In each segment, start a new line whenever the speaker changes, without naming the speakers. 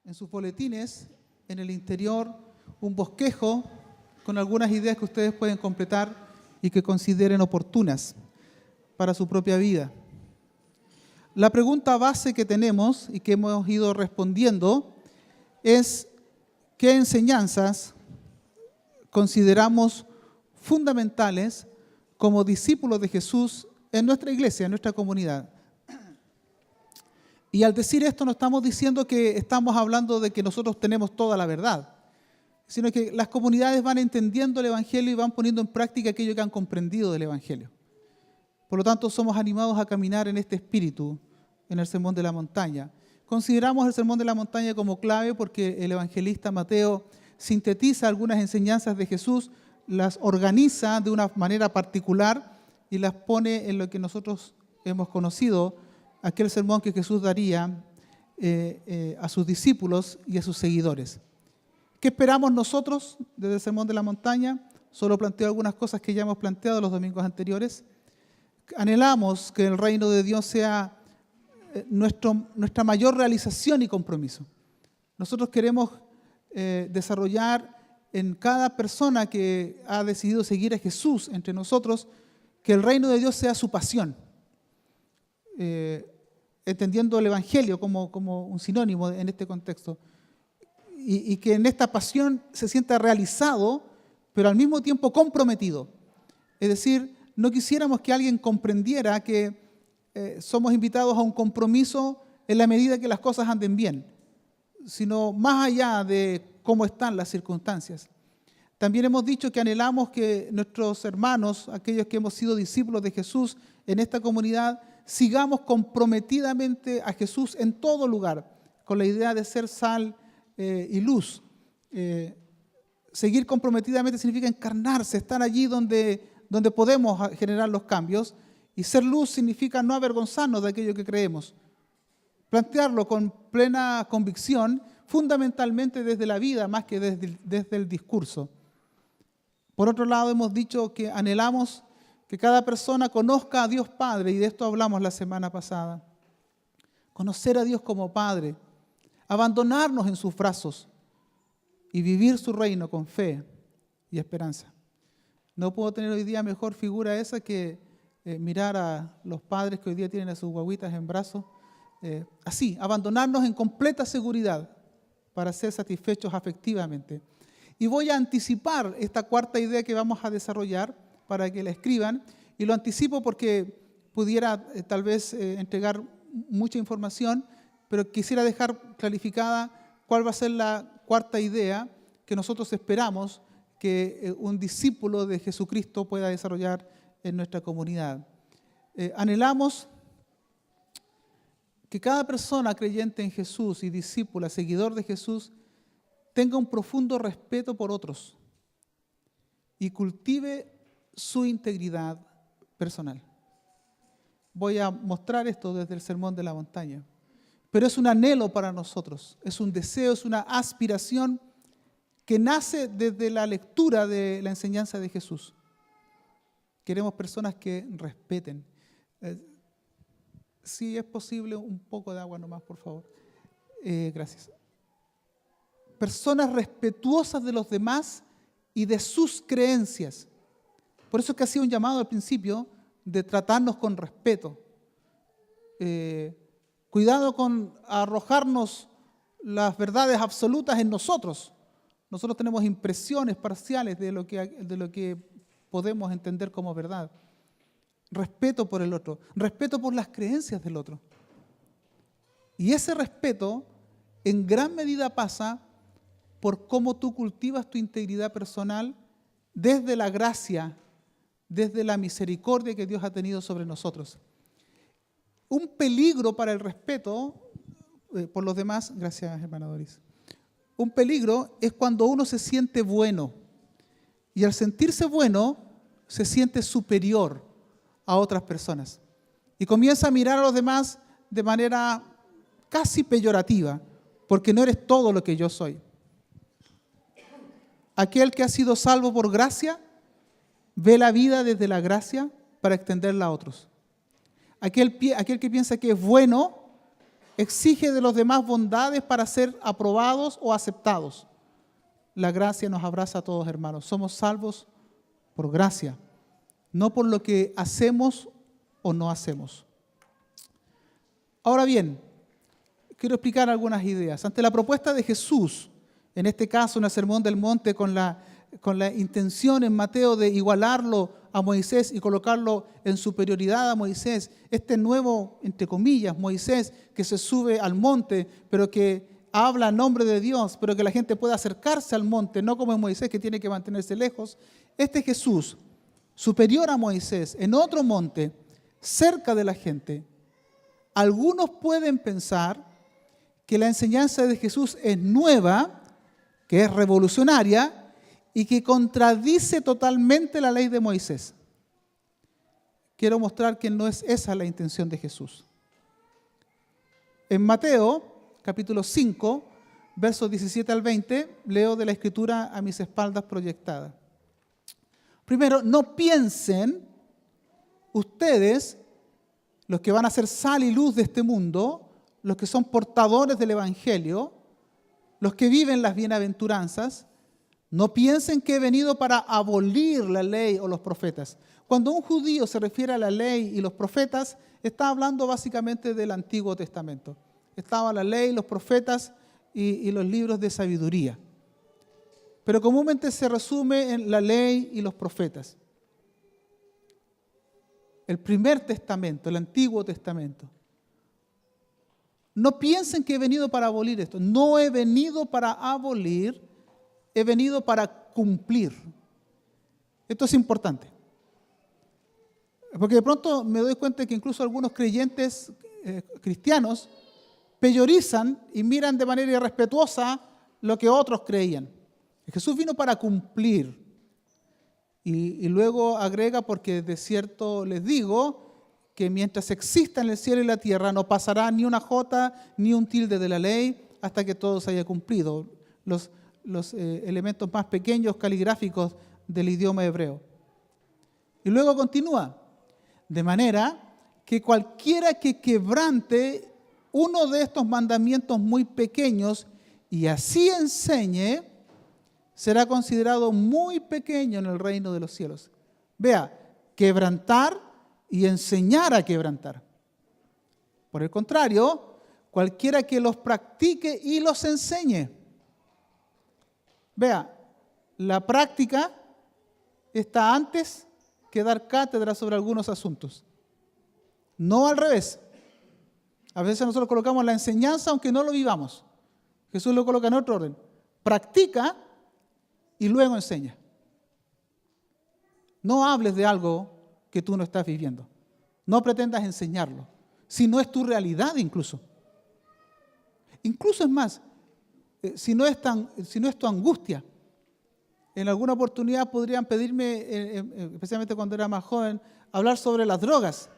en sus boletines, en el interior, un bosquejo con algunas ideas que ustedes pueden completar y que consideren oportunas para su propia vida. La pregunta base que tenemos y que hemos ido respondiendo es: ¿qué enseñanzas consideramos fundamentales como discípulos de Jesús en nuestra iglesia, en nuestra comunidad? Y al decir esto no estamos diciendo que estamos hablando de que nosotros tenemos toda la verdad, sino que las comunidades van entendiendo el Evangelio y van poniendo en práctica aquello que han comprendido del Evangelio. Por lo tanto, somos animados a caminar en este espíritu, en el Sermón de la Montaña. Consideramos el Sermón de la Montaña como clave porque el evangelista Mateo sintetiza algunas enseñanzas de Jesús, las organiza de una manera particular y las pone en lo que nosotros hemos conocido, aquel sermón que Jesús daría a sus discípulos y a sus seguidores. ¿Qué esperamos nosotros desde el Sermón de la Montaña? Solo planteo algunas cosas que ya hemos planteado los domingos anteriores. Anhelamos que el reino de Dios sea nuestra mayor realización y compromiso. Nosotros queremos desarrollar en cada persona que ha decidido seguir a Jesús entre nosotros, que el reino de Dios sea su pasión, entendiendo el Evangelio como un sinónimo en este contexto, y que en esta pasión se sienta realizado, pero al mismo tiempo comprometido. Es decir, no quisiéramos que alguien comprendiera que somos invitados a un compromiso en la medida que las cosas anden bien, sino más allá de cómo están las circunstancias. También hemos dicho que anhelamos que nuestros hermanos, aquellos que hemos sido discípulos de Jesús en esta comunidad, sigamos comprometidamente a Jesús en todo lugar, con la idea de ser sal y luz. Seguir comprometidamente significa encarnarse, estar allí donde podemos generar los cambios, y ser luz significa no avergonzarnos de aquello que creemos. Plantearlo con plena convicción, fundamentalmente desde la vida más que desde el discurso. Por otro lado, hemos dicho que anhelamos que cada persona conozca a Dios Padre, y de esto hablamos la semana pasada. Conocer a Dios como Padre, abandonarnos en sus brazos y vivir su reino con fe y esperanza. No puedo tener hoy día mejor figura esa que mirar a los padres que hoy día tienen a sus guaguitas en brazos. Así, abandonarnos en completa seguridad para ser satisfechos afectivamente. Y voy a anticipar esta cuarta idea que vamos a desarrollar para que la escriban, y lo anticipo porque pudiera tal vez entregar mucha información, pero quisiera dejar clarificada cuál va a ser la cuarta idea que nosotros esperamos que un discípulo de Jesucristo pueda desarrollar en nuestra comunidad. Anhelamos que cada persona creyente en Jesús y discípula, seguidor de Jesús, tenga un profundo respeto por otros y cultive su integridad personal. Voy a mostrar esto desde el Sermón de la Montaña, pero es un anhelo para nosotros, es un deseo, es una aspiración que nace desde la lectura de la enseñanza de Jesús. Queremos personas que respeten. Si es posible, un poco de agua nomás, por favor. Gracias. Personas respetuosas de los demás y de sus creencias. Por eso es que hacía un llamado al principio de tratarnos con respeto. Cuidado con arrojarnos las verdades absolutas en nosotros. Nosotros tenemos impresiones parciales de lo que podemos entender como verdad. Respeto por el otro, respeto por las creencias del otro. Y ese respeto en gran medida pasa por cómo tú cultivas tu integridad personal desde la gracia, desde la misericordia que Dios ha tenido sobre nosotros. Un peligro para el respeto por los demás, gracias hermana Doris, un peligro es cuando uno se siente bueno, y al sentirse bueno se siente superior a otras personas y comienza a mirar a los demás de manera casi peyorativa, porque no eres todo lo que yo soy. Aquel que ha sido salvo por gracia ve la vida desde la gracia para extenderla a otros. Aquel que piensa que es bueno exige de los demás bondades para ser aprobados o aceptados. La gracia nos abraza a todos, hermanos. Somos salvos por gracia, no por lo que hacemos o no hacemos. Ahora bien, quiero explicar algunas ideas. Ante la propuesta de Jesús, en este caso en el Sermón del Monte, con la intención en Mateo de igualarlo a Moisés y colocarlo en superioridad a Moisés, este nuevo, entre comillas, Moisés que se sube al monte, pero que habla en nombre de Dios, pero que la gente pueda acercarse al monte, no como Moisés que tiene que mantenerse lejos. Este Jesús, superior a Moisés, en otro monte, cerca de la gente. Algunos pueden pensar que la enseñanza de Jesús es nueva, que es revolucionaria y que contradice totalmente la ley de Moisés. Quiero mostrar que no es esa la intención de Jesús. En Mateo, capítulo 5, versos 17 al 20, leo de la Escritura a mis espaldas proyectada. Primero, no piensen ustedes, los que van a ser sal y luz de este mundo, los que son portadores del Evangelio, los que viven las bienaventuranzas, no piensen que he venido para abolir la ley o los profetas. Cuando un judío se refiere a la ley y los profetas, está hablando básicamente del Antiguo Testamento. Estaba la ley, los profetas y los libros de sabiduría. Pero comúnmente se resume en la ley y los profetas. El primer testamento, el Antiguo Testamento. No piensen que he venido para abolir esto. No he venido para abolir, he venido para cumplir. Esto es importante. Porque de pronto me doy cuenta que incluso algunos creyentes cristianos peyorizan y miran de manera irrespetuosa lo que otros creían. Jesús vino para cumplir. Y luego agrega, porque de cierto les digo, que mientras exista en el cielo y la tierra no pasará ni una jota ni un tilde de la ley hasta que todo se haya cumplido. Los elementos más pequeños caligráficos del idioma hebreo. Y luego continúa, de manera que cualquiera que quebrante uno de estos mandamientos muy pequeños y así enseñe, será considerado muy pequeño en el reino de los cielos. Vea, quebrantar y enseñar a quebrantar. Por el contrario, cualquiera que los practique y los enseñe. Vea, la práctica está antes que dar cátedra sobre algunos asuntos. No al revés. A veces nosotros colocamos la enseñanza aunque no lo vivamos. Jesús lo coloca en otro orden. Practica y luego enseña. No hables de algo que tú no estás viviendo. No pretendas enseñarlo, si no es tu realidad incluso. Incluso es más, si no es tu angustia. En alguna oportunidad podrían pedirme, especialmente cuando era más joven, hablar sobre las drogas.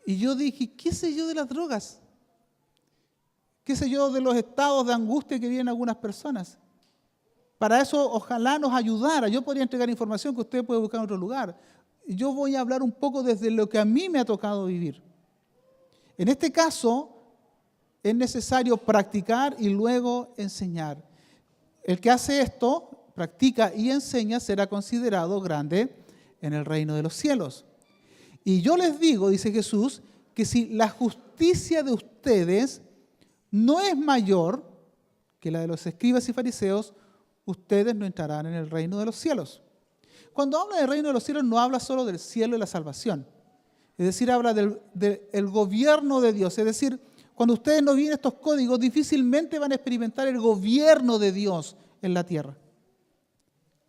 Y yo dije, ¿qué sé yo de las drogas? ¿Qué sé yo de los estados de angustia que viven algunas personas? Para eso ojalá nos ayudara. Yo podría entregar información que usted puede buscar en otro lugar. Yo voy a hablar un poco desde lo que a mí me ha tocado vivir. En este caso, es necesario practicar y luego enseñar. El que hace esto, practica y enseña, será considerado grande en el reino de los cielos. Y yo les digo, dice Jesús, que si la justicia de ustedes no es mayor que la de los escribas y fariseos, ustedes no entrarán en el reino de los cielos. Cuando habla del reino de los cielos no habla solo del cielo y la salvación. Es decir, habla del gobierno de Dios. Es decir, cuando ustedes no viven estos códigos, difícilmente van a experimentar el gobierno de Dios en la tierra.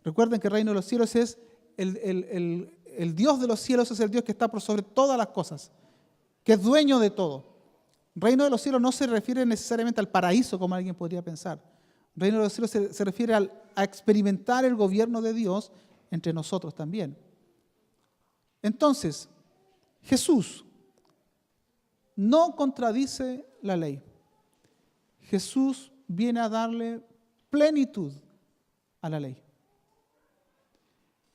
Recuerden que el reino de los cielos es el Dios de los cielos, es el Dios que está por sobre todas las cosas, que es dueño de todo. Reino de los cielos no se refiere necesariamente al paraíso, como alguien podría pensar. Reino de los cielos se refiere a experimentar el gobierno de Dios entre nosotros también. Entonces, Jesús no contradice la ley. Jesús viene a darle plenitud a la ley.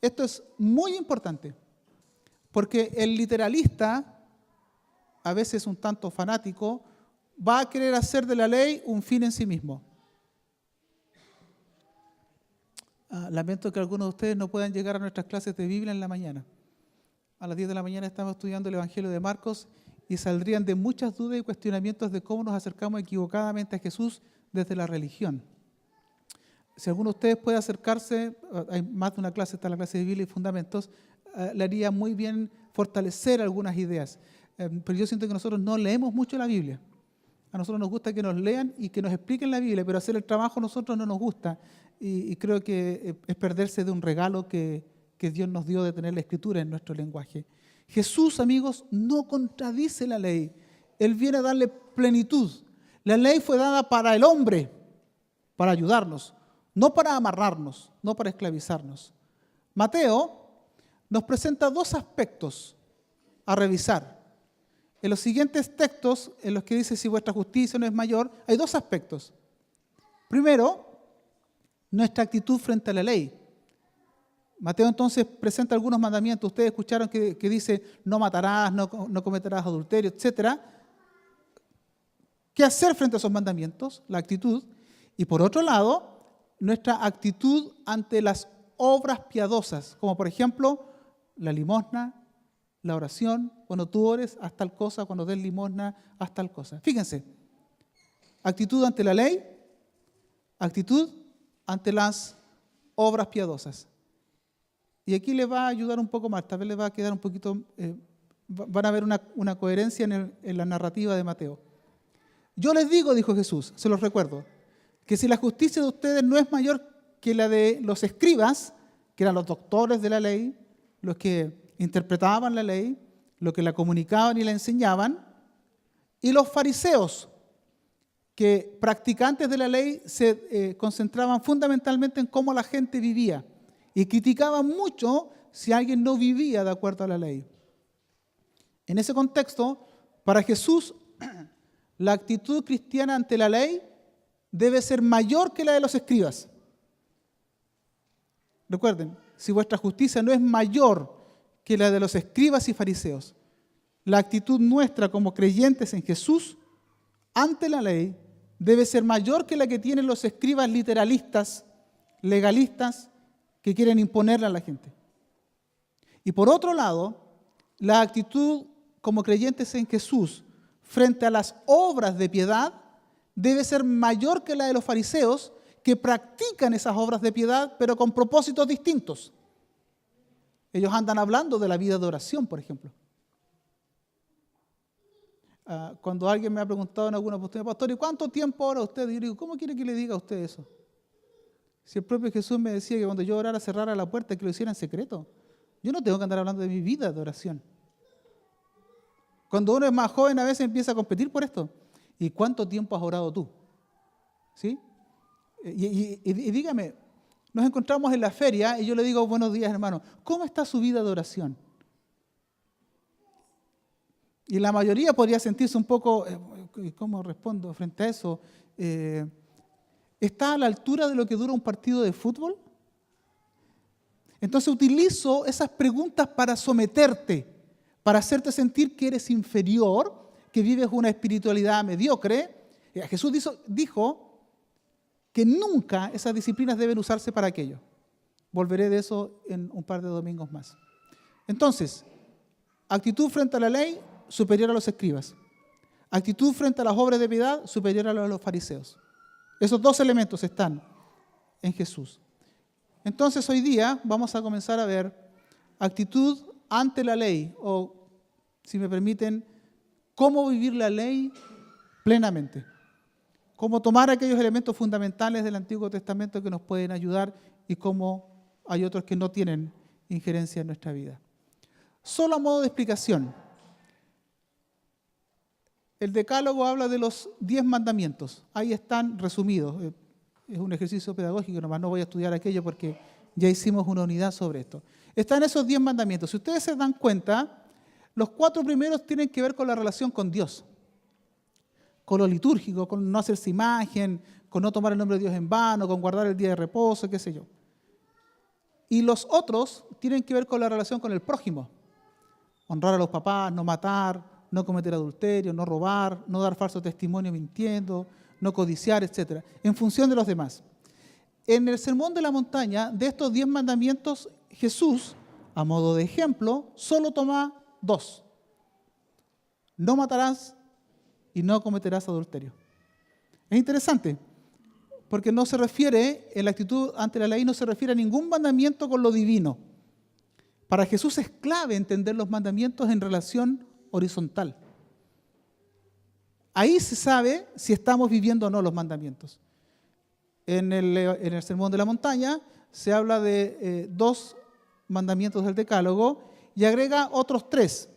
Esto es muy importante, porque el literalista, a veces un tanto fanático, va a querer hacer de la ley un fin en sí mismo. Lamento que algunos de ustedes no puedan llegar a nuestras clases de Biblia en la mañana. A las 10 de la mañana estamos estudiando el Evangelio de Marcos y saldrían de muchas dudas y cuestionamientos de cómo nos acercamos equivocadamente a Jesús desde la religión. Si alguno de ustedes puede acercarse, hay más de una clase, está la clase de Biblia y Fundamentos, le haría muy bien fortalecer algunas ideas. Pero yo siento que nosotros no leemos mucho la Biblia. A nosotros nos gusta que nos lean y que nos expliquen la Biblia, pero hacer el trabajo a nosotros no nos gusta. Y creo que es perderse de un regalo que Dios nos dio de tener la Escritura en nuestro lenguaje. Jesús, amigos, no contradice la ley. Él viene a darle plenitud. La ley fue dada para el hombre, para ayudarnos, no para amarrarnos, no para esclavizarnos. Mateo nos presenta dos aspectos a revisar. En los siguientes textos, en los que dice si vuestra justicia no es mayor, hay dos aspectos. Primero, nuestra actitud frente a la ley. Mateo entonces presenta algunos mandamientos. Ustedes escucharon que dice no matarás, no cometerás adulterio, etc. ¿Qué hacer frente a esos mandamientos? La actitud. Y por otro lado, nuestra actitud ante las obras piadosas, como por ejemplo la limosna, la oración, cuando tú ores, haz tal cosa, cuando des limosna, haz tal cosa. Fíjense, actitud ante la ley, actitud ante las obras piadosas. Y aquí les va a ayudar un poco más, tal vez les va a quedar un poquito, van a ver una coherencia en la narrativa de Mateo. Yo les digo, dijo Jesús, se los recuerdo, que si la justicia de ustedes no es mayor que la de los escribas, que eran los doctores de la ley, los que interpretaban la ley, los que la comunicaban y la enseñaban, y los fariseos, que practicantes de la ley se concentraban fundamentalmente en cómo la gente vivía y criticaban mucho si alguien no vivía de acuerdo a la ley. En ese contexto, para Jesús, la actitud cristiana ante la ley debe ser mayor que la de los escribas. Recuerden, si vuestra justicia no es mayor que la de los escribas y fariseos, la actitud nuestra como creyentes en Jesús ante la ley debe ser mayor que la que tienen los escribas literalistas, legalistas, que quieren imponerle a la gente. Y por otro lado, la actitud como creyentes en Jesús frente a las obras de piedad debe ser mayor que la de los fariseos, que practican esas obras de piedad, pero con propósitos distintos. Ellos andan hablando de la vida de oración, por ejemplo. Cuando alguien me ha preguntado en alguna oportunidad, pastor, ¿y cuánto tiempo ora usted? Y yo digo, ¿cómo quiere que le diga a usted eso? Si el propio Jesús me decía que cuando yo orara cerrara la puerta, que lo hiciera en secreto. Yo no tengo que andar hablando de mi vida de oración. Cuando uno es más joven, a veces empieza a competir por esto. ¿Y cuánto tiempo has orado tú? ¿Sí? Y dígame, nos encontramos en la feria y yo le digo, buenos días, hermano, ¿cómo está su vida de oración? Y la mayoría podría sentirse un poco, ¿cómo respondo frente a eso? ¿Está a la altura de lo que dura un partido de fútbol? Entonces utilizo esas preguntas para someterte, para hacerte sentir que eres inferior, que vives una espiritualidad mediocre. Jesús dijo que nunca esas disciplinas deben usarse para aquello. Volveré de eso en un par de domingos más. Entonces, actitud frente a la ley, superior a los escribas. Actitud frente a las obras de piedad, superior a los fariseos. Esos dos elementos están en Jesús. Entonces, hoy día vamos a comenzar a ver actitud ante la ley, o, si me permiten, cómo vivir la ley plenamente. Cómo tomar aquellos elementos fundamentales del Antiguo Testamento que nos pueden ayudar y cómo hay otros que no tienen injerencia en nuestra vida. Solo a modo de explicación. El Decálogo habla de los 10 mandamientos. Ahí están resumidos. Es un ejercicio pedagógico, nomás no voy a estudiar aquello porque ya hicimos una unidad sobre esto. Están esos 10 mandamientos. Si ustedes se dan cuenta, los 4 primeros tienen que ver con la relación con Dios, con lo litúrgico, con no hacerse imagen, con no tomar el nombre de Dios en vano, con guardar el día de reposo, qué sé yo. Y los otros tienen que ver con la relación con el prójimo. Honrar a los papás, no matar, no cometer adulterio, no robar, no dar falso testimonio mintiendo, no codiciar, etc. En función de los demás. En el Sermón de la Montaña, de estos 10 mandamientos, Jesús, a modo de ejemplo, solo toma 2. No matarás y no cometerás adulterio. Es interesante, porque no se refiere, en la actitud ante la ley, no se refiere a ningún mandamiento con lo divino. Para Jesús es clave entender los mandamientos en relación horizontal. Ahí se sabe si estamos viviendo o no los mandamientos. En el Sermón de la Montaña se habla de 2 mandamientos del Decálogo y agrega otros 3.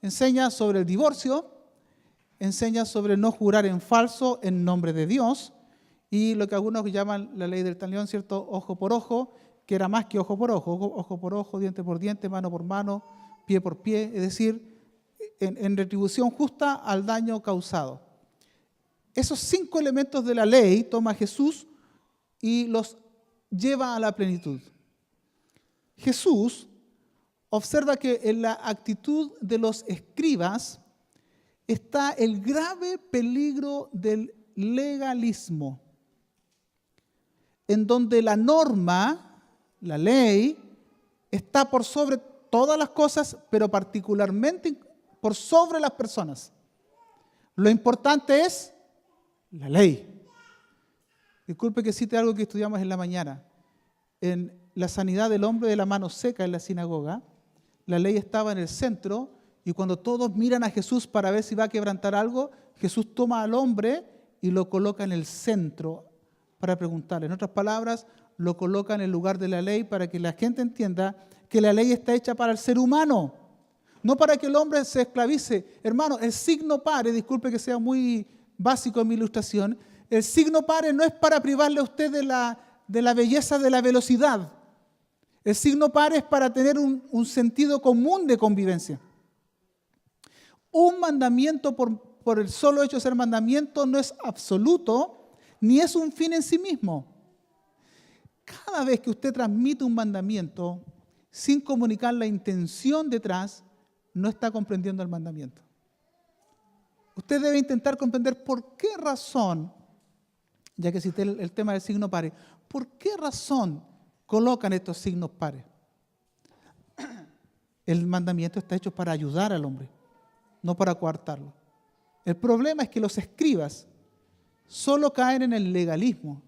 Enseña sobre el divorcio, enseña sobre no jurar en falso en nombre de Dios y lo que algunos llaman la ley del talión, ¿cierto? Ojo por ojo, que era más que ojo por ojo, ojo por ojo, diente por diente, mano por mano, pie por pie, es decir, en retribución justa al daño causado. Esos 5 elementos de la ley toma Jesús y los lleva a la plenitud. Jesús observa que en la actitud de los escribas está el grave peligro del legalismo, en donde la norma, la ley, está por sobre todas las cosas, pero particularmente por sobre las personas. Lo importante es la ley. Disculpe que cite algo que estudiamos en la mañana. En la sanidad del hombre de la mano seca en la sinagoga, la ley estaba en el centro y cuando todos miran a Jesús para ver si va a quebrantar algo, Jesús toma al hombre y lo coloca en el centro para preguntarle. En otras palabras, lo coloca en el lugar de la ley para que la gente entienda que la ley está hecha para el ser humano, no para que el hombre se esclavice. Hermano, el signo pare, disculpe que sea muy básico en mi ilustración, el signo pare no es para privarle a usted de la belleza de la velocidad. El signo par es para tener un sentido común de convivencia. Un mandamiento por el solo hecho de ser mandamiento no es absoluto ni es un fin en sí mismo. Cada vez que usted transmite un mandamiento sin comunicar la intención detrás, no está comprendiendo el mandamiento. Usted debe intentar comprender por qué razón, ya que cité el tema del signo pare, ¿por qué razón colocan estos signos pares? El mandamiento está hecho para ayudar al hombre, no para coartarlo. El problema es que los escribas solo caen en el legalismo,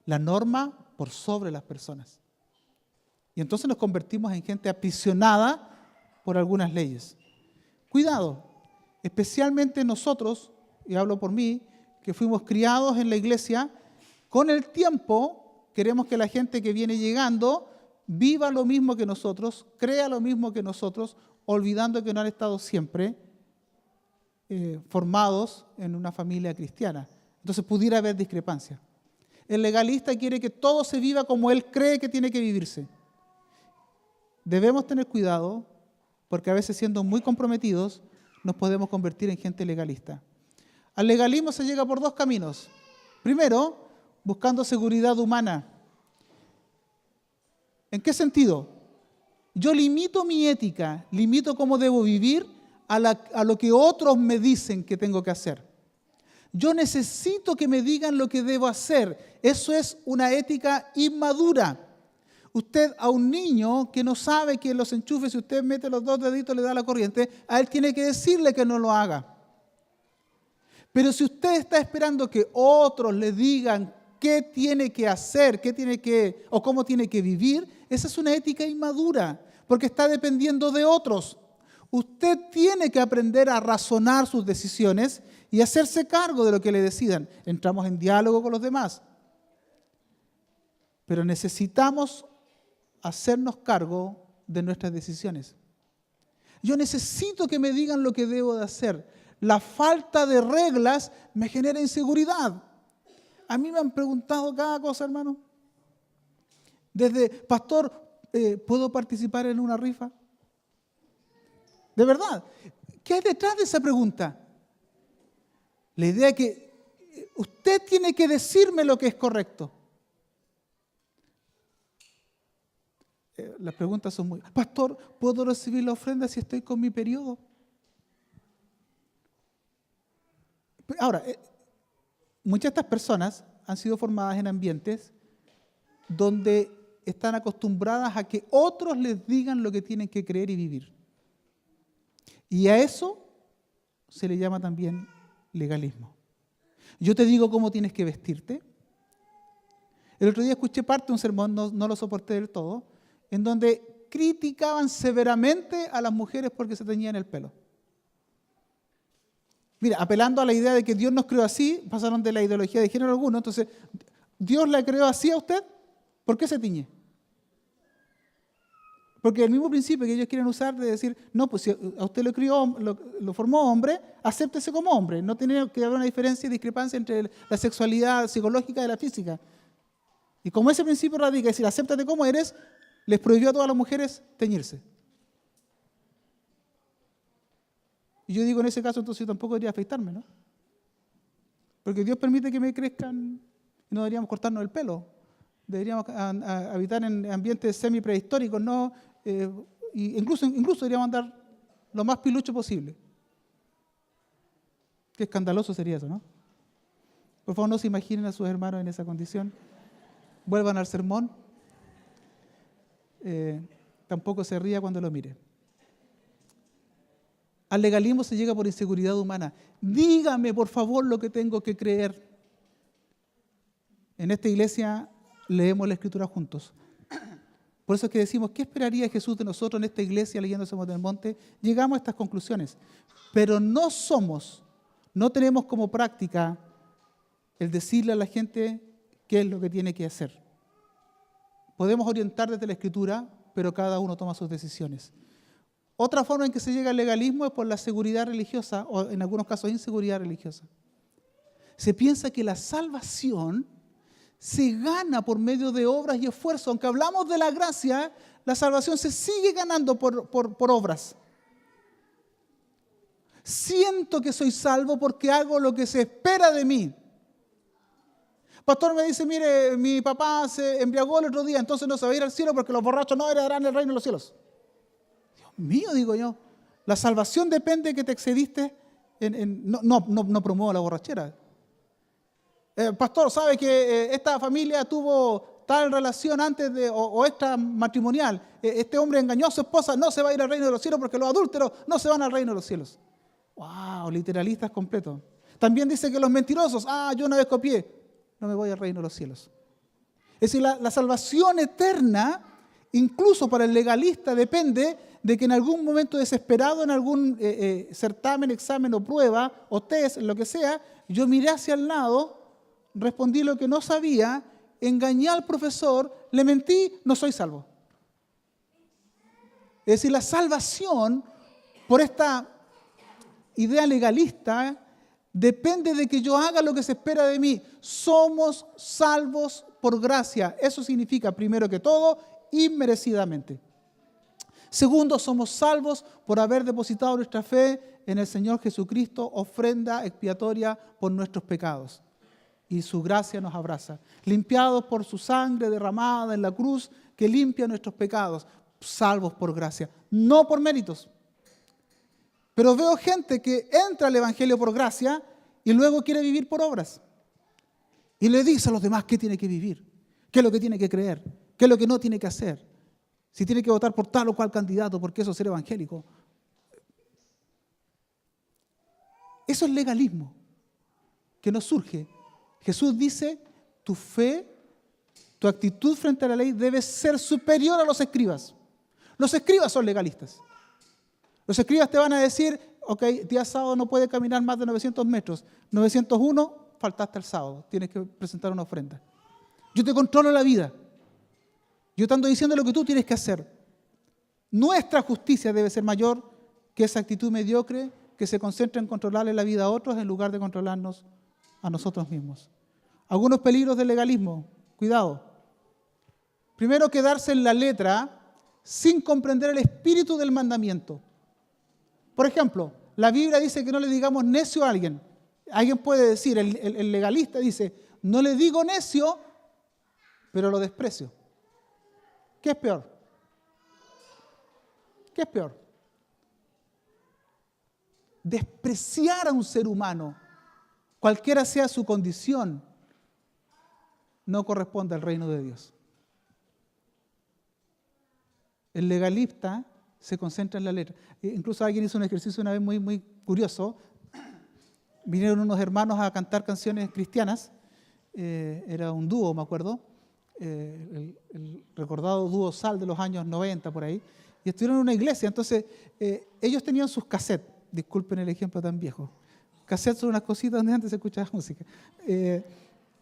la norma por sobre las personas. Y entonces nos convertimos en gente aprisionada por algunas leyes. Cuidado, especialmente nosotros, y hablo por mí, que fuimos criados en la iglesia, con el tiempo queremos que la gente que viene llegando viva lo mismo que nosotros, crea lo mismo que nosotros, olvidando que no han estado siempre formados en una familia cristiana. Entonces pudiera haber discrepancia. El legalista quiere que todo se viva como él cree que tiene que vivirse. Debemos tener cuidado porque a veces siendo muy comprometidos nos podemos convertir en gente legalista. Al legalismo se llega por 2 caminos. Primero, buscando seguridad humana. ¿En qué sentido? Yo limito mi ética, limito cómo debo vivir a lo que otros me dicen que tengo que hacer. Yo necesito que me digan lo que debo hacer. Eso es una ética inmadura. Usted a un niño que no sabe que los enchufes, si usted mete los 2 deditos le da la corriente, a él tiene que decirle que no lo haga. Pero si usted está esperando que otros le digan qué tiene que hacer, o cómo tiene que vivir, esa es una ética inmadura, porque está dependiendo de otros. Usted tiene que aprender a razonar sus decisiones y hacerse cargo de lo que le decidan. Entramos en diálogo con los demás. Pero necesitamos hacernos cargo de nuestras decisiones. Yo necesito que me digan lo que debo de hacer. La falta de reglas me genera inseguridad. A mí me han preguntado cada cosa, hermano. Desde, pastor, ¿puedo participar en una rifa? De verdad, ¿qué hay detrás de esa pregunta? La idea es que usted tiene que decirme lo que es correcto. Las preguntas son muy... Pastor, ¿puedo recibir la ofrenda si estoy con mi periodo? Ahora, muchas de estas personas han sido formadas en ambientes donde están acostumbradas a que otros les digan lo que tienen que creer y vivir. Y a eso se le llama también legalismo. Yo te digo cómo tienes que vestirte. El otro día escuché parte de un sermón, no lo soporté del todo, en donde criticaban severamente a las mujeres porque se teñían el pelo. Mira, apelando a la idea de que Dios nos creó así, pasaron de la ideología de género alguno, entonces, ¿Dios la creó así a usted? ¿Por qué se tiñe? Porque el mismo principio que ellos quieren usar de decir, no, pues si a usted lo crió, lo formó hombre, acéptese como hombre. No tiene que haber una diferencia y discrepancia entre la sexualidad psicológica y la física. Y como ese principio radica, es decir, acéptate como eres, les prohibió a todas las mujeres teñirse. Y yo digo, en ese caso, entonces yo tampoco debería afeitarme, ¿no? Porque Dios permite que me crezcan y no deberíamos cortarnos el pelo. Deberíamos habitar en ambientes semi-prehistóricos, ¿no? Y incluso deberíamos andar lo más pilucho posible. Qué escandaloso sería eso, ¿no? Por favor, no se imaginen a sus hermanos en esa condición. Vuelvan al sermón. Tampoco se ría cuando lo mire. Al legalismo se llega por inseguridad humana. Dígame, por favor, lo que tengo que creer. En esta iglesia leemos la Escritura juntos. Por eso es que decimos, ¿qué esperaría Jesús de nosotros en esta iglesia leyendo el Sermón del Monte? Llegamos a estas conclusiones. Pero no tenemos como práctica el decirle a la gente qué es lo que tiene que hacer. Podemos orientar desde la Escritura, pero cada uno toma sus decisiones. Otra forma en que se llega al legalismo es por la seguridad religiosa, o en algunos casos inseguridad religiosa. Se piensa que la salvación se gana por medio de obras y esfuerzos. Aunque hablamos de la gracia, la salvación se sigue ganando por obras. Siento que soy salvo porque hago lo que se espera de mí. Pastor me dice, mire, mi papá se embriagó el otro día, entonces no se va a ir al cielo porque los borrachos no heredarán el reino de los cielos. Dios mío, digo yo, la salvación depende de que te excediste no promuevo la borrachera. Pastor, ¿sabe que esta familia tuvo tal relación antes o extramatrimonial? Este hombre engañó a su esposa, no se va a ir al reino de los cielos porque los adúlteros no se van al reino de los cielos. ¡Wow! Literalistas completos. También dice que los mentirosos, yo una vez copié, no me voy al reino de los cielos. Es decir, la salvación eterna, incluso para el legalista, depende de que en algún momento desesperado, en algún certamen, examen o prueba, o test, lo que sea, yo miré hacia el lado, respondí lo que no sabía, engañé al profesor, le mentí, no soy salvo. Es decir, la salvación, por esta idea legalista, depende de que yo haga lo que se espera de mí. Somos salvos por gracia. Eso significa, primero que todo, inmerecidamente. Segundo, somos salvos por haber depositado nuestra fe en el Señor Jesucristo, ofrenda expiatoria por nuestros pecados. Y su gracia nos abraza. Limpiados por su sangre derramada en la cruz que limpia nuestros pecados. Salvos por gracia, no por méritos. Pero veo gente que entra al Evangelio por gracia y luego quiere vivir por obras. Y le dice a los demás qué tiene que vivir, qué es lo que tiene que creer, qué es lo que no tiene que hacer. Si tiene que votar por tal o cual candidato, porque eso es ser evangélico. Eso es legalismo que nos surge. Jesús dice, tu fe, tu actitud frente a la ley debe ser superior a los escribas. Los escribas son legalistas. Los escribas te van a decir, ok, día sábado no puede caminar más de 900 metros. 901, faltaste el sábado, tienes que presentar una ofrenda. Yo te controlo la vida. Yo te ando diciendo lo que tú tienes que hacer. Nuestra justicia debe ser mayor que esa actitud mediocre que se concentra en controlarle la vida a otros en lugar de controlarnos a nosotros mismos. Algunos peligros del legalismo. Cuidado. Primero, quedarse en la letra sin comprender el espíritu del mandamiento. Por ejemplo, la Biblia dice que no le digamos necio a alguien. Alguien puede decir, el legalista dice, no le digo necio, pero lo desprecio. ¿Qué es peor? ¿Qué es peor? Despreciar a un ser humano cualquiera sea su condición, no corresponde al reino de Dios. El legalista se concentra en la letra. Incluso alguien hizo un ejercicio una vez muy, muy curioso. Vinieron unos hermanos a cantar canciones cristianas. Era un dúo, me acuerdo. El recordado dúo Sal de los años 90, por ahí. Y estuvieron en una iglesia. Entonces, ellos tenían sus cassettes. Disculpen el ejemplo tan viejo. Cassettes son unas cositas donde antes se escuchaba música.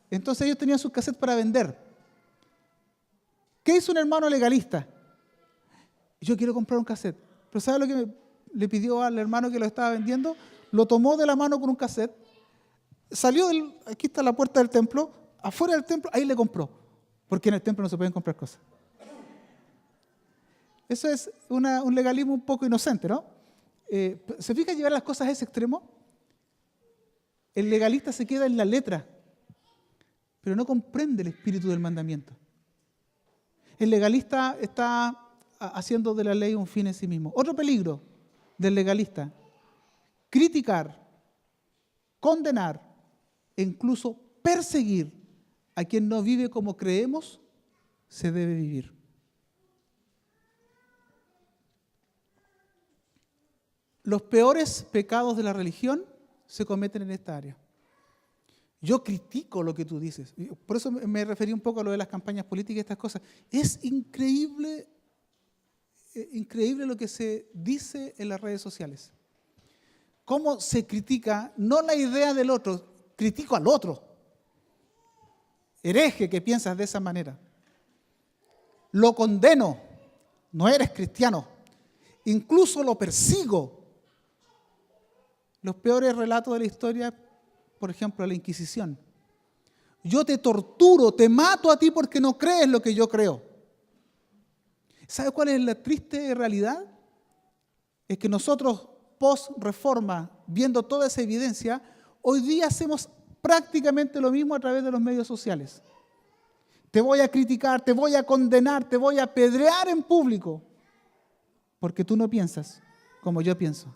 Entonces, ellos tenían sus cassettes para vender. ¿Qué hizo un hermano legalista? Yo quiero comprar un cassette. Pero ¿sabe lo que le pidió al hermano que lo estaba vendiendo? Lo tomó de la mano con un cassette, salió aquí está la puerta del templo, afuera del templo, ahí le compró. Porque en el templo no se pueden comprar cosas. Eso es un legalismo un poco inocente, ¿no? ¿Se fija llevar las cosas a ese extremo? El legalista se queda en la letra, pero no comprende el espíritu del mandamiento. El legalista está haciendo de la ley un fin en sí mismo. Otro peligro del legalista: criticar, condenar e incluso perseguir a quien no vive como creemos se debe vivir. Los peores pecados de la religión se cometen en esta área. Yo critico lo que tú dices. Por eso me referí un poco a lo de las campañas políticas y estas cosas. Es increíble lo que se dice en las redes sociales. Cómo se critica, no la idea del otro, critico al otro. Hereje que piensas de esa manera. Lo condeno, no eres cristiano. Incluso lo persigo. Los peores relatos de la historia, por ejemplo, la Inquisición. Yo te torturo, te mato a ti porque no crees lo que yo creo. ¿Sabe cuál es la triste realidad? Es que nosotros, post-reforma, viendo toda esa evidencia, hoy día hacemos prácticamente lo mismo a través de los medios sociales. Te voy a criticar, te voy a condenar, te voy a apedrear en público, porque tú no piensas como yo pienso.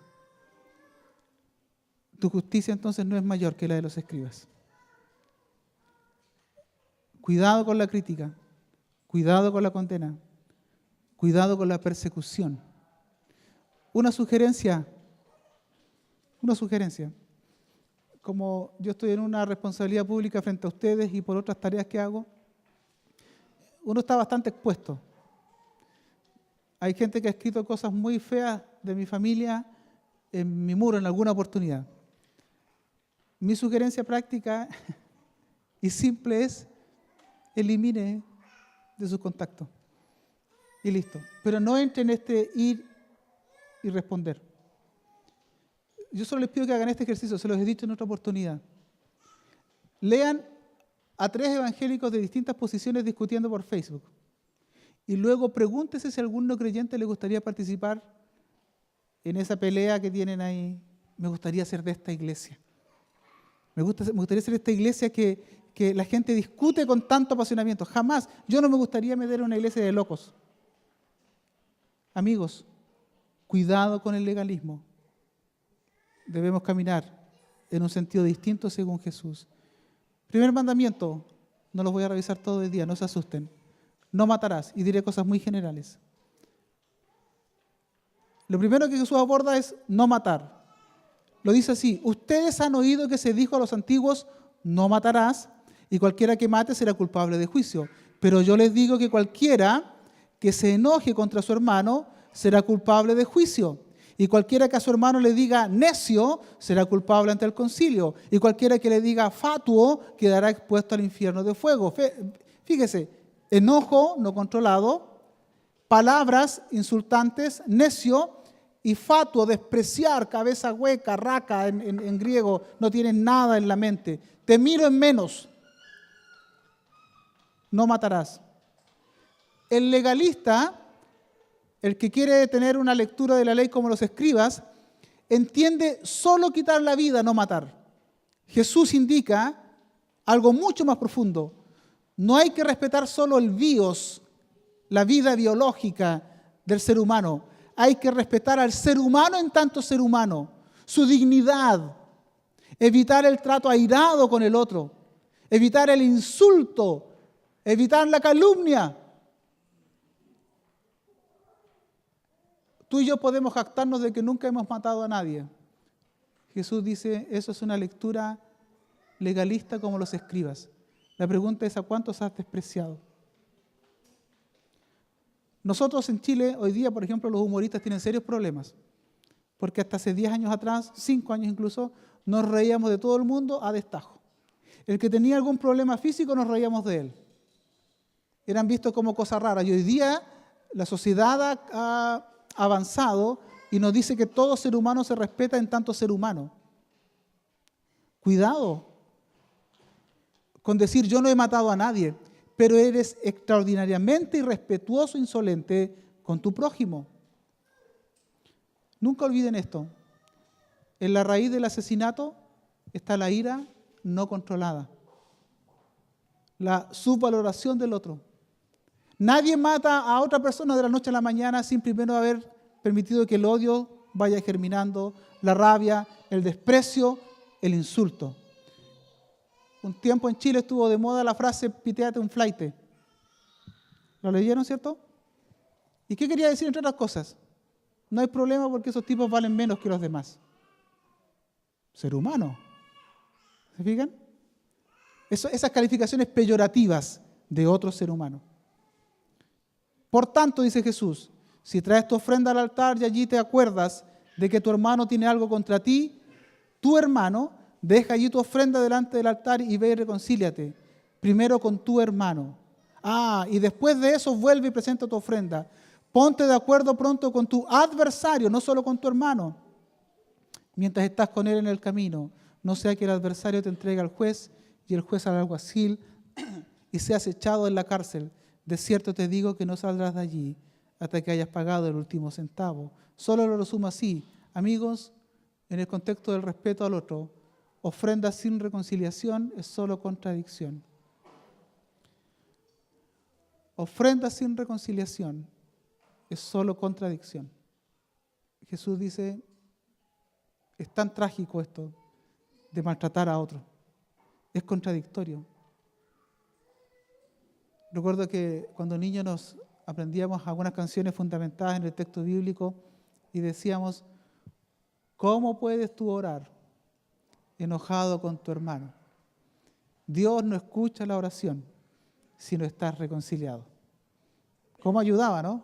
Tu justicia entonces no es mayor que la de los escribas. Cuidado con la crítica, cuidado con la condena, cuidado con la persecución. Una sugerencia. Como yo estoy en una responsabilidad pública frente a ustedes y por otras tareas que hago, uno está bastante expuesto. Hay gente que ha escrito cosas muy feas de mi familia en mi muro en alguna oportunidad. Mi sugerencia práctica y simple es: elimine de sus contactos. Y listo. Pero no entre en este ir y responder. Yo solo les pido que hagan este ejercicio, se los he dicho en otra oportunidad. Lean a 3 evangélicos de distintas posiciones discutiendo por Facebook. Y luego pregúntese si a algún no creyente le gustaría participar en esa pelea que tienen ahí. Me gustaría ser de esta iglesia. Me gustaría ser de esta iglesia que la gente discute con tanto apasionamiento. Jamás. Yo no me gustaría meter en una iglesia de locos. Amigos, cuidado con el legalismo. Debemos caminar en un sentido distinto según Jesús. Primer mandamiento, no los voy a revisar todo el día, no se asusten. No matarás, y diré cosas muy generales. Lo primero que Jesús aborda es no matar. Lo dice así: ustedes han oído que se dijo a los antiguos, no matarás, y cualquiera que mate será culpable de juicio. Pero yo les digo que cualquiera que se enoje contra su hermano será culpable de juicio. Y cualquiera que a su hermano le diga necio será culpable ante el concilio. Y cualquiera que le diga fatuo quedará expuesto al infierno de fuego. Fíjese, enojo no controlado, palabras insultantes, necio, y fatuo, despreciar, cabeza hueca, raca en griego, no tienes nada en la mente. Te miro en menos. No matarás. El legalista, el que quiere tener una lectura de la ley como los escribas, entiende solo quitar la vida, no matar. Jesús indica algo mucho más profundo. No hay que respetar solo el bios, la vida biológica del ser humano. Hay que respetar al ser humano en tanto ser humano, su dignidad. evitar el trato airado con el otro, evitar el insulto, evitar la calumnia. Tú y yo podemos jactarnos de que nunca hemos matado a nadie. Jesús dice, eso es una lectura legalista como los escribas. La pregunta es, ¿a cuántos has despreciado? Nosotros en Chile, hoy día, por ejemplo, los humoristas tienen serios problemas, porque hasta hace 10 años atrás, 5 años incluso, nos reíamos de todo el mundo a destajo. El que tenía algún problema físico nos reíamos de él. Eran vistos como cosas raras. Y hoy día la sociedad ha avanzado y nos dice que todo ser humano se respeta en tanto ser humano. Cuidado con decir yo no he matado a nadie, pero eres extraordinariamente irrespetuoso, insolente con tu prójimo. Nunca olviden esto. En la raíz del asesinato está la ira no controlada, la subvaloración del otro. Nadie mata a otra persona de la noche a la mañana sin primero haber permitido que el odio vaya germinando, la rabia, el desprecio, el insulto. Un tiempo en Chile estuvo de moda la frase piteate un flaite. ¿Lo leyeron, cierto? ¿Y qué quería decir entre otras cosas? No hay problema porque esos tipos valen menos que los demás. Ser humano. ¿Se fijan? Esas calificaciones peyorativas de otro ser humano. Por tanto, dice Jesús, si traes tu ofrenda al altar y allí te acuerdas de que tu hermano tiene algo contra ti, tu hermano, deja allí tu ofrenda delante del altar y ve y reconcíliate. Primero con tu hermano. Y después de eso vuelve y presenta tu ofrenda. Ponte de acuerdo pronto con tu adversario, no solo con tu hermano, mientras estás con él en el camino. No sea que el adversario te entregue al juez y el juez al alguacil y seas echado en la cárcel. De cierto te digo que no saldrás de allí hasta que hayas pagado el último centavo. Solo lo resumo así. Amigos, en el contexto del respeto al otro, ofrenda sin reconciliación es solo contradicción. Ofrenda sin reconciliación es solo contradicción. Jesús dice, es tan trágico esto de maltratar a otro. Es contradictorio. Recuerdo que cuando niños nos aprendíamos algunas canciones fundamentadas en el texto bíblico y decíamos, ¿cómo puedes tú orar enojado con tu hermano? Dios no escucha la oración si no estás reconciliado. ¿Cómo ayudaba, no?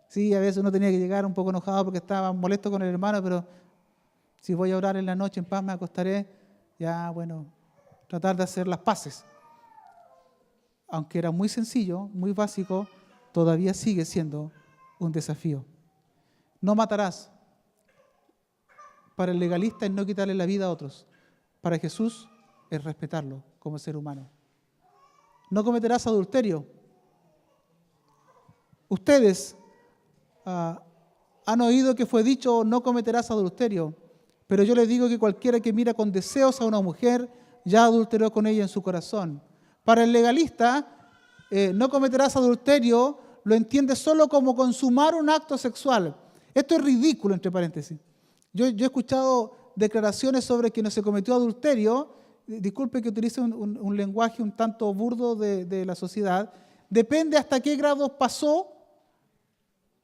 Sí, a veces uno tenía que llegar un poco enojado porque estaba molesto con el hermano, pero si voy a orar en la noche en paz me acostaré, ya bueno, tratar de hacer las paces. Aunque era muy sencillo, muy básico, todavía sigue siendo un desafío. No matarás. Para el legalista es no quitarle la vida a otros. Para Jesús es respetarlo como ser humano. No cometerás adulterio. Ustedes han oído que fue dicho no cometerás adulterio, pero yo les digo que cualquiera que mira con deseos a una mujer ya adulteró con ella en su corazón. Para el legalista, no cometerás adulterio, lo entiende solo como consumar un acto sexual. Esto es ridículo, entre paréntesis. Yo he escuchado declaraciones sobre que no se cometió adulterio. Disculpe que utilice un lenguaje un tanto burdo de la sociedad. Depende hasta qué grado pasó,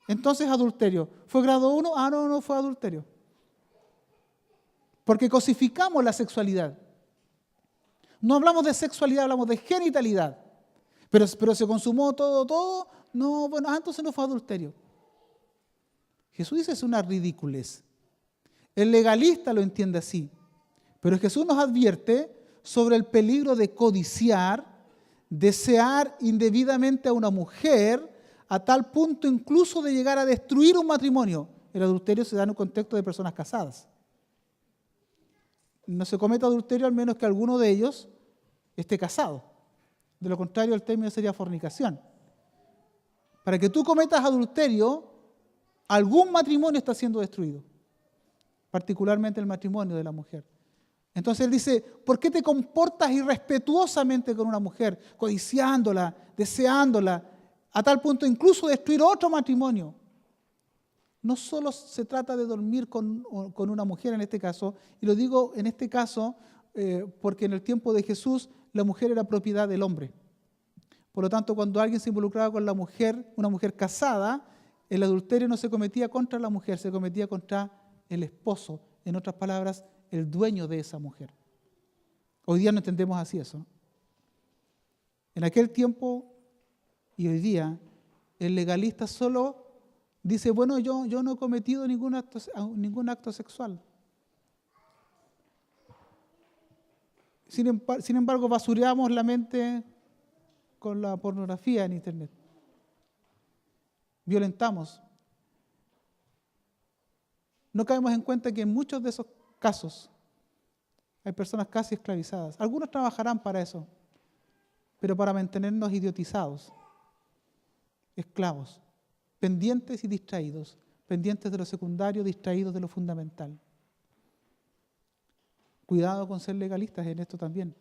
entonces adulterio. ¿Fue grado 1? No fue adulterio. Porque cosificamos la sexualidad. No hablamos de sexualidad, hablamos de genitalidad. Pero se consumó todo. No, bueno, entonces no fue adulterio. Jesús dice es una ridiculez. El legalista lo entiende así. Pero Jesús nos advierte sobre el peligro de codiciar, desear indebidamente a una mujer a tal punto incluso de llegar a destruir un matrimonio. El adulterio se da en un contexto de personas casadas. No se comete adulterio al menos que alguno de ellos esté casado. De lo contrario, el término sería fornicación. Para que tú cometas adulterio, algún matrimonio está siendo destruido, particularmente el matrimonio de la mujer. Entonces él dice, ¿por qué te comportas irrespetuosamente con una mujer, codiciándola, deseándola, a tal punto incluso destruir otro matrimonio? no solo se trata de dormir con una mujer en este caso, y lo digo en este caso porque en el tiempo de Jesús la mujer era propiedad del hombre. Por lo tanto, cuando alguien se involucraba con la mujer, una mujer casada, el adulterio no se cometía contra la mujer, se cometía contra el esposo, en otras palabras, el dueño de esa mujer. Hoy día no entendemos así eso. En aquel tiempo y hoy día, el legalista solo dice, bueno, yo no he cometido ningún acto sexual. Sin embargo, basureamos la mente con la pornografía en Internet. Violentamos. No caemos en cuenta que en muchos de esos casos hay personas casi esclavizadas. Algunos trabajarán para eso, pero para mantenernos idiotizados, esclavos, pendientes y distraídos, pendientes de lo secundario, distraídos de lo fundamental. Cuidado con ser legalistas en esto también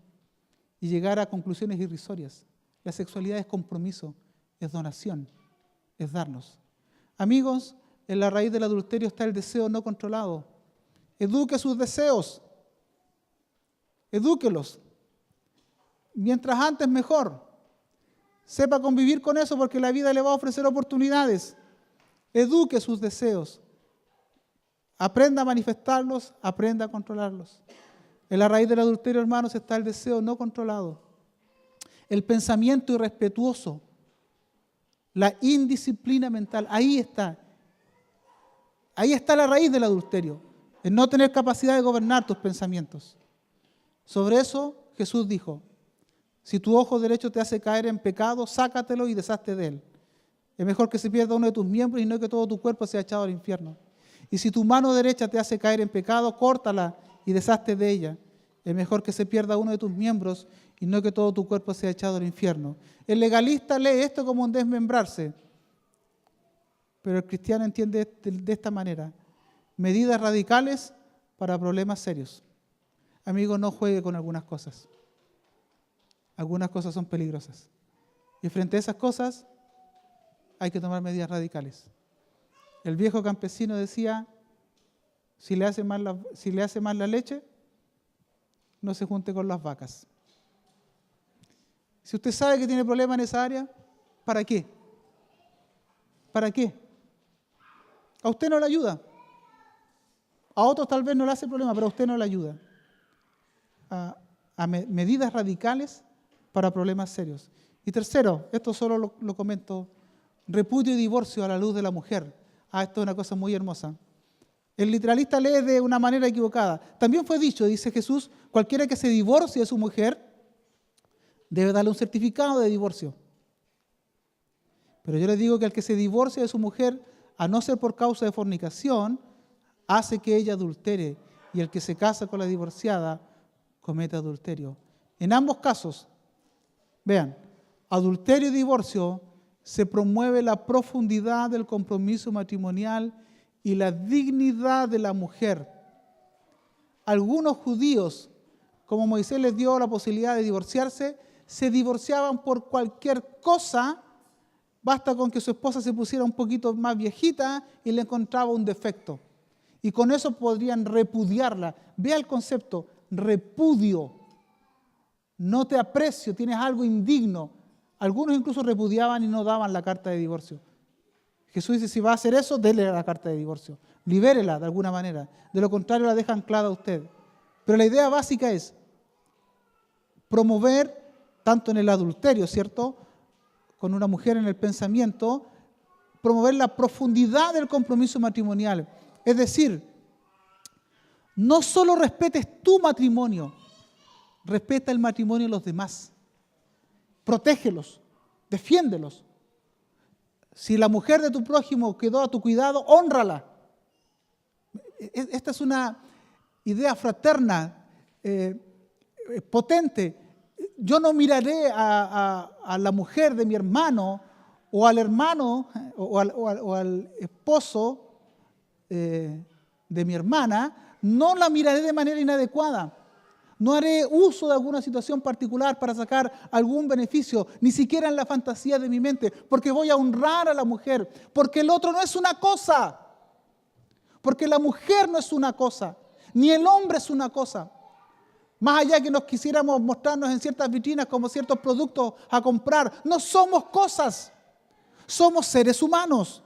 y llegar a conclusiones irrisorias. La sexualidad es compromiso, es donación, es darnos. Amigos, en la raíz del adulterio está el deseo no controlado. Eduque sus deseos. Edúquelos. Mientras antes mejor. Sepa convivir con eso porque la vida le va a ofrecer oportunidades. Eduque sus deseos. Aprenda a manifestarlos, aprenda a controlarlos. En la raíz del adulterio, hermanos, está el deseo no controlado, el pensamiento irrespetuoso, la indisciplina mental. Ahí está la raíz del adulterio, el no tener capacidad de gobernar tus pensamientos. Sobre eso Jesús dijo, si tu ojo derecho te hace caer en pecado, sácatelo y deshazte de él. Es mejor que se pierda uno de tus miembros y no que todo tu cuerpo sea echado al infierno. Y si tu mano derecha te hace caer en pecado, córtala y deshazte de ella. Es mejor que se pierda uno de tus miembros y no que todo tu cuerpo sea echado al infierno. El legalista lee esto como un desmembrarse, pero el cristiano entiende de esta manera. Medidas radicales para problemas serios. Amigo, no juegue con algunas cosas. Algunas cosas son peligrosas. Y frente a esas cosas hay que tomar medidas radicales. El viejo campesino decía, si le hace mal la leche, no se junte con las vacas. Si usted sabe que tiene problemas en esa área, ¿para qué? ¿Para qué? A usted no le ayuda. A otros tal vez no le hace problema, pero a usted no le ayuda. A medidas radicales para problemas serios. Y tercero, esto solo lo comento, repudio y divorcio a la luz de la mujer. Esto es una cosa muy hermosa. El literalista lee de una manera equivocada. También fue dicho, dice Jesús, cualquiera que se divorcie de su mujer debe darle un certificado de divorcio. Pero yo les digo que el que se divorcia de su mujer, a no ser por causa de fornicación, hace que ella adultere, y el que se casa con la divorciada comete adulterio. En ambos casos, vean, adulterio y divorcio, se promueve la profundidad del compromiso matrimonial y la dignidad de la mujer. Algunos judíos, como Moisés les dio la posibilidad de divorciarse, se divorciaban por cualquier cosa, basta con que su esposa se pusiera un poquito más viejita y le encontraba un defecto. Y con eso podrían repudiarla. Vea el concepto, repudio. No te aprecio, tienes algo indigno. Algunos incluso repudiaban y no daban la carta de divorcio. Jesús dice, si va a hacer eso, déle la carta de divorcio. Libérela de alguna manera. De lo contrario, la deja anclada a usted. Pero la idea básica es promover, tanto en el adulterio, ¿cierto?, con una mujer en el pensamiento, promover la profundidad del compromiso matrimonial. Es decir, no solo respetes tu matrimonio, respeta el matrimonio de los demás. Protégelos, defiéndelos. Si la mujer de tu prójimo quedó a tu cuidado, hónrala. Esta es una idea fraterna, potente. Yo no miraré a la mujer de mi hermano o al hermano o al esposo de mi hermana, no la miraré de manera inadecuada. No haré uso de alguna situación particular para sacar algún beneficio, ni siquiera en la fantasía de mi mente, porque voy a honrar a la mujer, porque el otro no es una cosa. Porque la mujer no es una cosa, ni el hombre es una cosa. Más allá que nos quisiéramos mostrarnos en ciertas vitrinas como ciertos productos a comprar, no somos cosas, somos seres humanos.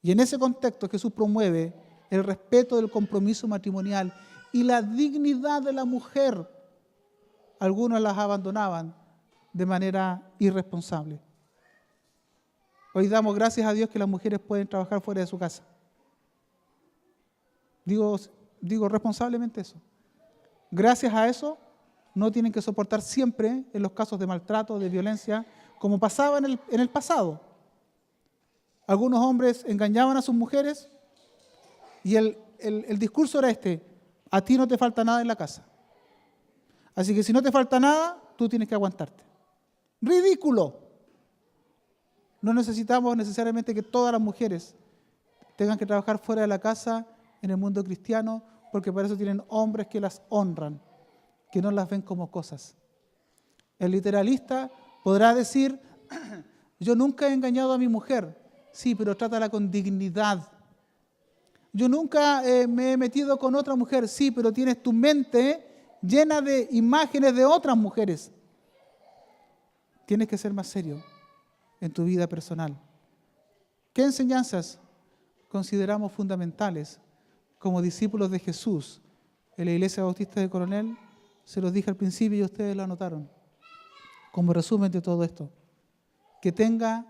Y en ese contexto Jesús promueve el respeto del compromiso matrimonial y la dignidad de la mujer. Algunos las abandonaban de manera irresponsable. Hoy damos gracias a Dios que las mujeres pueden trabajar fuera de su casa. Digo responsablemente eso. Gracias a eso no tienen que soportar siempre en los casos de maltrato, de violencia, como pasaba en el pasado. Algunos hombres engañaban a sus mujeres y el discurso era este: a ti no te falta nada en la casa. Así que si no te falta nada, tú tienes que aguantarte. ¡Ridículo! No necesitamos necesariamente que todas las mujeres tengan que trabajar fuera de la casa en el mundo cristiano, porque para eso tienen hombres que las honran, que no las ven como cosas. El literalista podrá decir: yo nunca he engañado a mi mujer. Sí, pero trátala con dignidad. Yo nunca me he metido con otra mujer. Sí, pero tienes tu mente llena de imágenes de otras mujeres. Tienes que ser más serio en tu vida personal. ¿Qué enseñanzas consideramos fundamentales como discípulos de Jesús en la Iglesia Bautista de Coronel? Se los dije al principio y ustedes lo anotaron. Como resumen de todo esto, que tenga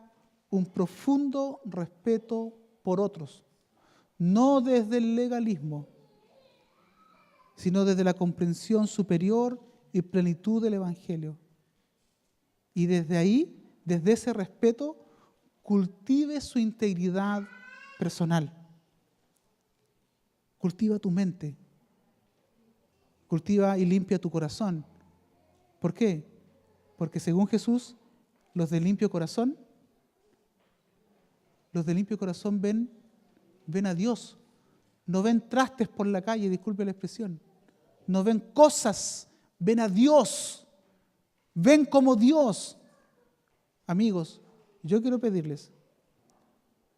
un profundo respeto por otros, no desde el legalismo, sino desde la comprensión superior y plenitud del Evangelio. Y desde ahí, desde ese respeto, cultive su integridad personal. Cultiva tu mente. Cultiva y limpia tu corazón. ¿Por qué? Porque según Jesús, los de limpio corazón ven a Dios. No ven trastes por la calle, disculpe la expresión. No ven cosas, ven a Dios. Ven como Dios. Amigos, yo quiero pedirles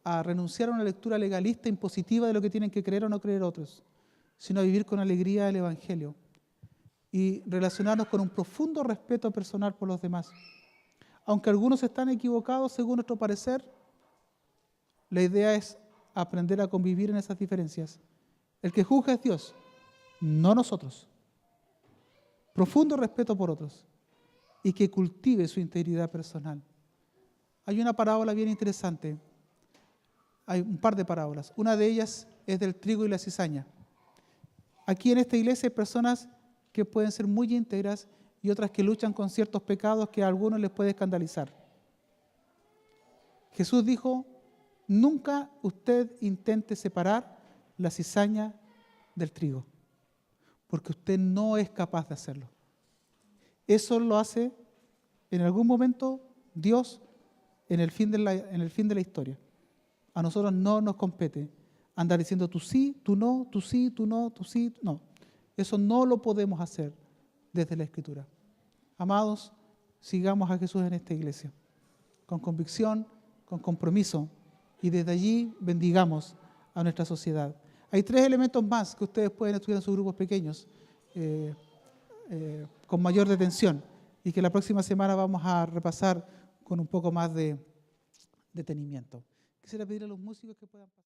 a renunciar a una lectura legalista impositiva de lo que tienen que creer o no creer otros, sino a vivir con alegría el Evangelio y relacionarnos con un profundo respeto personal por los demás. Aunque algunos están equivocados según nuestro parecer, la idea es aprender a convivir en esas diferencias. El que juzga es Dios, no nosotros. Profundo respeto por otros y que cultive su integridad personal. Hay una parábola bien interesante. Hay un par de parábolas. Una de ellas es del trigo y la cizaña. Aquí en esta iglesia hay personas que pueden ser muy íntegras y otras que luchan con ciertos pecados que a algunos les puede escandalizar. Jesús dijo: nunca usted intente separar la cizaña del trigo, porque usted no es capaz de hacerlo. Eso lo hace en algún momento Dios en el fin de la historia. A nosotros no nos compete andar diciendo tú sí, tú no, tú sí, tú no, tú sí, no. Eso no lo podemos hacer desde la Escritura. Amados, sigamos a Jesús en esta iglesia, con convicción, con compromiso, y desde allí bendigamos a nuestra sociedad. Hay 3 elementos más que ustedes pueden estudiar en sus grupos pequeños con mayor detención y que la próxima semana vamos a repasar con un poco más de detenimiento. Quisiera pedir a los músicos que puedan pasar.